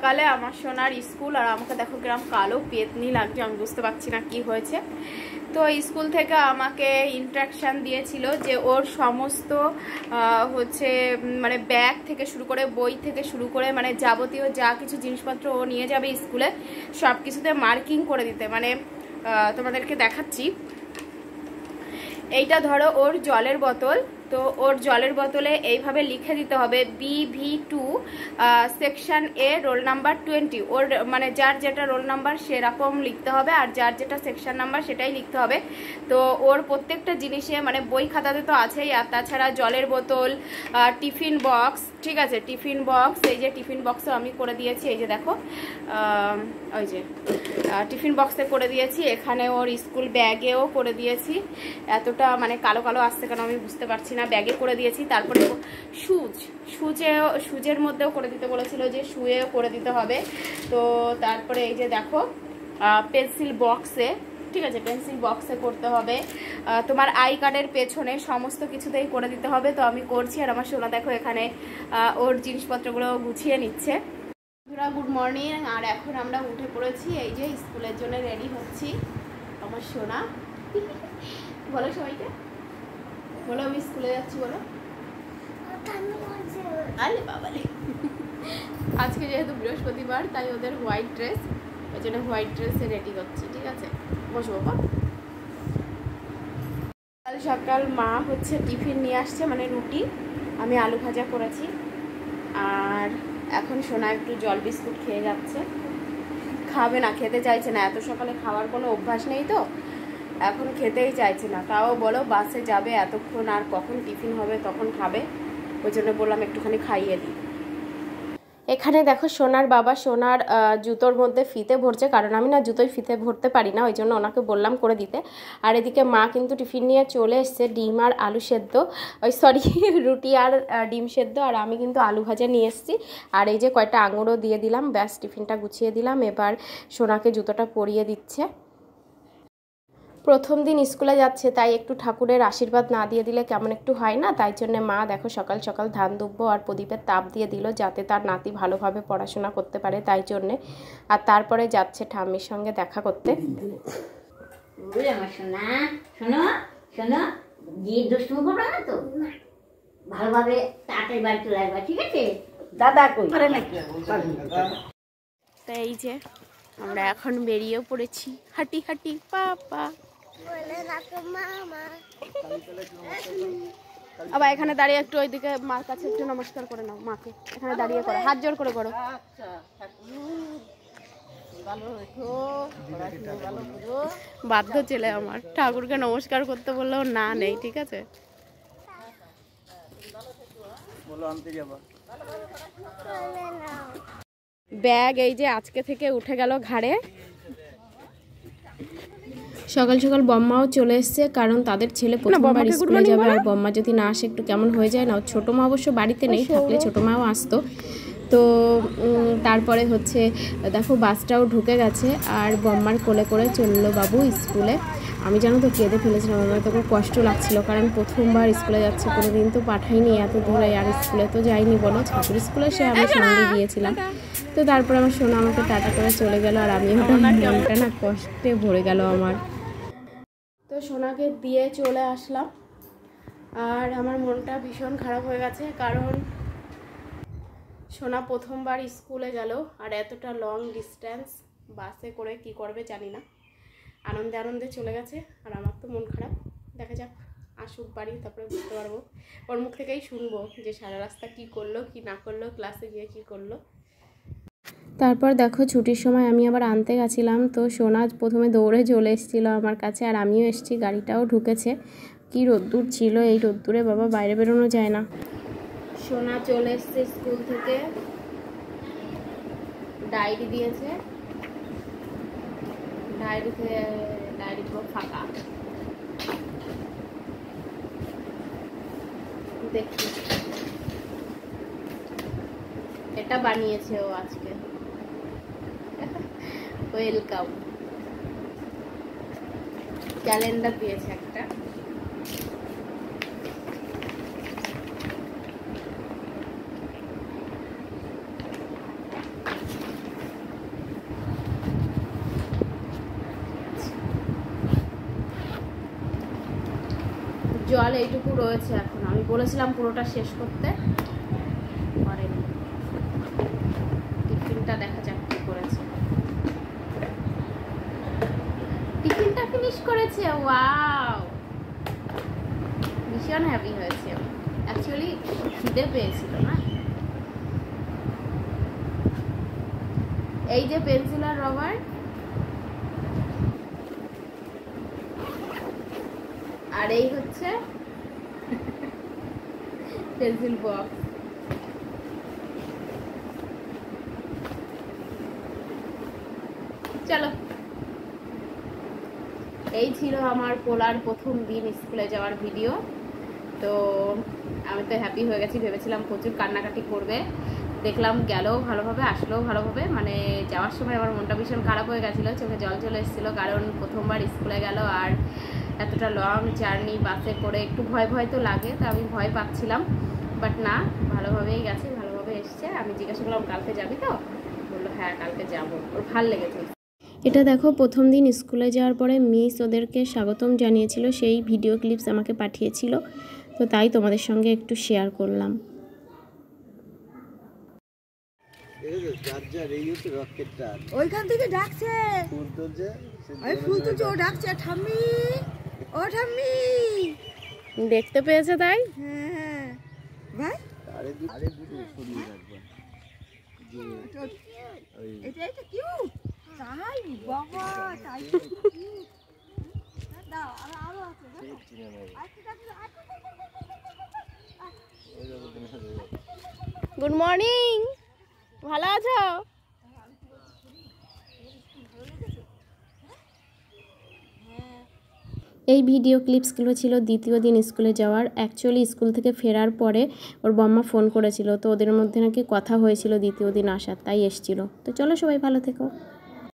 সকালে আমার সোনার স্কুল, আর আমাকে দেখো কিরম কালো পেতনি লাগছে, আমি বুঝতে পারছি না কি হয়েছে। তো স্কুল থেকে আমাকে ইনস্ট্রাকশান দিয়েছিল যে ওর সমস্ত হচ্ছে মানে ব্যাগ থেকে শুরু করে বই থেকে শুরু করে মানে যাবতীয় যা কিছু জিনিসপত্র ও নিয়ে যাবে স্কুলে সব কিছুতে মার্কিং করে দিতে। মানে তোমাদেরকে দেখাচ্ছি, এইটা ধরো ওর জলের বোতল, তো ওর জলের বোতলে এইভাবে লিখে দিতে হবে BV2 সেকশন এ রোল নাম্বার 20। ওর মানে যার যেটা রোল নাম্বার সেরকম লিখতে হবে, আর যার যেটা সেকশন নাম্বার সেটাই লিখতে হবে। তো ওর প্রত্যেকটা জিনিসে মানে বই খাতাতে তো আছেই, আর তাছাড়া জলের বোতল, টিফিন বক্স, ঠিক আছে, টিফিন বক্স, এই যে টিফিন বক্সও আমি করে দিয়েছি, এই যে দেখো ওই যে টিফিন বক্সে করে দিয়েছি, এখানে ওর স্কুল ব্যাগেও করে দিয়েছি। এতটা মানে কালো কালো আসছে কেন আমি বুঝতে পারছি না, ব্যাগে করে দিয়েছি। তারপরে শুজের মধ্যেও করে দিতে বলেছিল যে শুয়েও করে দিতে হবে। তো তারপরে এই যে দেখো পেন্সিল বক্সে, ঠিক আছে, পেন্সিল বক্সে করতে হবে। তোমার আই কার্ডের পেছনে সমস্ত কিছুতেই করে দিতে হবে। তো আমি করছি, আর আমার সোনা দেখো এখানে ওর জিনিসপত্রগুলো গুছিয়ে নিচ্ছে। গুড মর্নিং, আর এখন আমরা উঠে পড়েছি, এই যে স্কুলের জন্য রেডি হচ্ছি। আমার সোনা বলো সবাইকে, বলো আমি স্কুলে যাচ্ছি, বলো। আরে বাবালে, আজকে যেহেতু বৃহস্পতিবার তাই ওদের হোয়াইট ড্রেস, ওই জন্য হোয়াইট ড্রেসে রেডি হচ্ছি, ঠিক আছে। বসো বাবা। কাল সকাল মা হচ্ছে টিফিন নিয়ে আসছে, মানে রুটি, আমি আলু ভাজা করেছি, আর এখন সোনা একটু জল বিস্কুট খেয়ে যাচ্ছে। খাবে না, খেতে চাইছে না, এত সকালে খাওয়ার কোনো অভ্যাস নেই, তো এখন খেতেই চাইছে না। তাও বলো বাসে যাবে এতক্ষণ, আর কখন টিফিন হবে তখন খাবে, ওই জন্য বললাম একটুখানি খাইয়ে দিই। এখানে দেখো সোনার বাবা সোনার জুতোর মধ্যে ফিতে ভরছে, কারণ আমি না জুতোয় ফিতে ভরতে পারি না, ওই জন্য ওনাকে বললাম করে দিতে। আর এদিকে মা কিন্তু টিফিন নিয়ে চলে এসছে, ডিম আর আলু সেদ্ধ, রুটি আর ডিম সেদ্ধ, আর আমি কিন্তু আলু ভাজা নিয়ে এসেছি। আর এই যে কয়টা আঙুরও দিয়ে দিলাম, ব্যাস টিফিনটা গুছিয়ে দিলাম। এবার সোনাকে জুতোটা পরিয়ে দিচ্ছে। প্রথম দিন স্কুলে যাচ্ছে, তাই একটু ঠাকুরের আশীর্বাদ না দিয়ে দিলে কেমন একটু হয় না, তাই জন্যে মা দেখো সকাল সকাল ধান দুব্য আর প্রদীপের তাপ দিয়ে দিল, যাতে তার নাতি ভালোভাবে পড়াশোনা করতে পারে, তাই জন্যে। আর তারপরে যাচ্ছে ঠাম্মির সঙ্গে দেখা করতে। ভালোভাবে তাড়াতাড়ি বাড়ি চলে আসবা, ঠিক আছে? দাদা কই করে নাকি? তাই এই যে আমরা এখন বেরিয়ে পড়েছি, হাঁটি হাঁটি পাপা। আবার এখানে দাঁড়িয়ে একটু ওইদিকে মার কাছে একটু নমস্কার করে নাও, মাকে এখানে দাঁড়িয়ে করো, হাত জোর করে করো। বাধ্য ছেলে আমার, ঠাকুরকে নমস্কার করতে বললেও না নেই, ঠিক আছে। ব্যাগ এই যে আজকে থেকে উঠে গেল ঘাড়ে। সকাল সকাল বম্মাও চলে এসছে, কারণ তাদের ছেলে প্রথমবার স্কুলে যাবে, আর বম্মা যদি না আসে একটু কেমন হয়ে যায় না। ছোটো মা অবশ্য বাড়িতে নেই, থাকলে ছোটো মাও আসতো। তো তারপরে হচ্ছে দেখো বাসটাও ঢুকে গেছে, আর বম্মার কোলে করে চললো বাবু স্কুলে। আমি জানো তো কেঁদে ফেলেছিলাম, আমার তো খুব কষ্ট লাগছিল, কারণ প্রথমবার স্কুলে যাচ্ছে, কোনো দিন তো পাঠাইনি এত দূরে, আর স্কুলে তো যাইনি বলো, ছাত্র স্কুলে সে আমি সঙ্গে গিয়েছিলাম। তো তারপর আমার সোনা আমাকে টাটা করে চলে গেল, আর আমি ওটা মনটা না কষ্টে ভরে গেল আমার। তো সোনাকে দিয়ে চলে আসলাম, আর আমার মনটা ভীষণ খারাপ হয়ে গেছে, কারণ সোনা প্রথমবার স্কুলে গেল, আর এতটা লং ডিস্টেন্স বাসে করে কি করবে জানি না। আনন্দে আনন্দে চলে গেছে, আর আমার তো মন খারাপ। দেখা যাক, আসুক বাড়ি, তারপরে বুঝতে পারবো, ওর মুখ থেকেই শুনবো যে সারা রাস্তা কি করলো কি না করলো, ক্লাসে গিয়ে কি করলো। তারপর দেখো ছুটির সময় আমি আবার আনতে গেছিলাম, তো সোনা প্রথমে দৌড়ে চলে এসেছিলো আমার কাছে, আর আমিও এসেছি, গাড়িটাও ঢুকেছে। কি রোদ্দুর ছিল, এই রোদ্দুরে বাবা বাইরে বেরোনো যায় না। সোনা চলে এসছে স্কুল থেকে, ডায়েরি দিয়েছে, ডায়েরি পুরো ফাঁকা। দেখি এটা বানিয়েছে ও আজকে, ওয়েলকাম। ক্যালেন্ডার দিয়েছে একটা, জল এইটুকু রয়েছে এখন, আমি বলেছিলাম পুরোটা শেষ করতে, করেনি। টিফিনটা দেখা যাক কি করেছে। টিফিনটা ফিনিশ করেছে, ওয়াও, ভীষণ হ্যাপি হয়েছে আমি। অ্যাকচুয়ালি খিদে পেয়েছিল না। এই যে পেন্সিল আর রবার, আর এই হচ্ছে পেন্সিল বক্স। চলো, এই ছিল আমার পোলার প্রথম দিন স্কুলে যাওয়ার ভিডিও। তো আমি তো হ্যাপি হয়ে গেছি, ভেবেছিলাম প্রচুর কান্নাকাটি করবে, দেখলাম গেলেও ভালোভাবে, আসলেও ভালোভাবে। মানে যাওয়ার সময় আমার মনটা ভীষণ খারাপ হয়ে গেছিলো, চোখে জল চলে এসেছিলো, কারণ প্রথমবার স্কুলে গেল আর এতটা লং জার্নি বাসে করে একটু ভয় ভয় তো লাগে, তো আমি ভয় পাচ্ছিলাম। বাট না, ভালোভাবেই গেছে, ভালোভাবে এসছে। আমি জিজ্ঞাসা করলাম কালকে যাবি তো, বললো হ্যাঁ কালকে যাবো, ওর ভাল লেগেছে। এটা দেখো, প্রথম দিন স্কুলে যাওয়ার পরে মিস ওদেরকে স্বাগতম জানিয়েছিল, সেই ভিডিও ক্লিপস আমাকে পাঠিয়েছিল, তো তাই তোমাদের সঙ্গে একটু শেয়ার করলাম। ওইখান থেকে ডাকছে, ওই ফুল তুলছে, ও ডাকছে ঠাম্মি, ও ঠাম্মি। দেখতে পেয়েছে তাই। হ্যাঁ ভাই, এটাই তো কিউট। তাই বাবা, তাই দাও, আরো আছে। গুড মর্নিং, ভালো আছো? এই ভিডিও ক্লিপসগুলো ছিল দ্বিতীয় দিন স্কুলে যাওয়ার। অ্যাকচুয়ালি স্কুল থেকে ফেরার পরে ওর বম্মা ফোন করেছিল, তো ওদের মধ্যে নাকি কথা হয়েছিল দ্বিতীয় দিন আসার, তাই এসছিল। তো চলো, সবাই ভালো থেকো।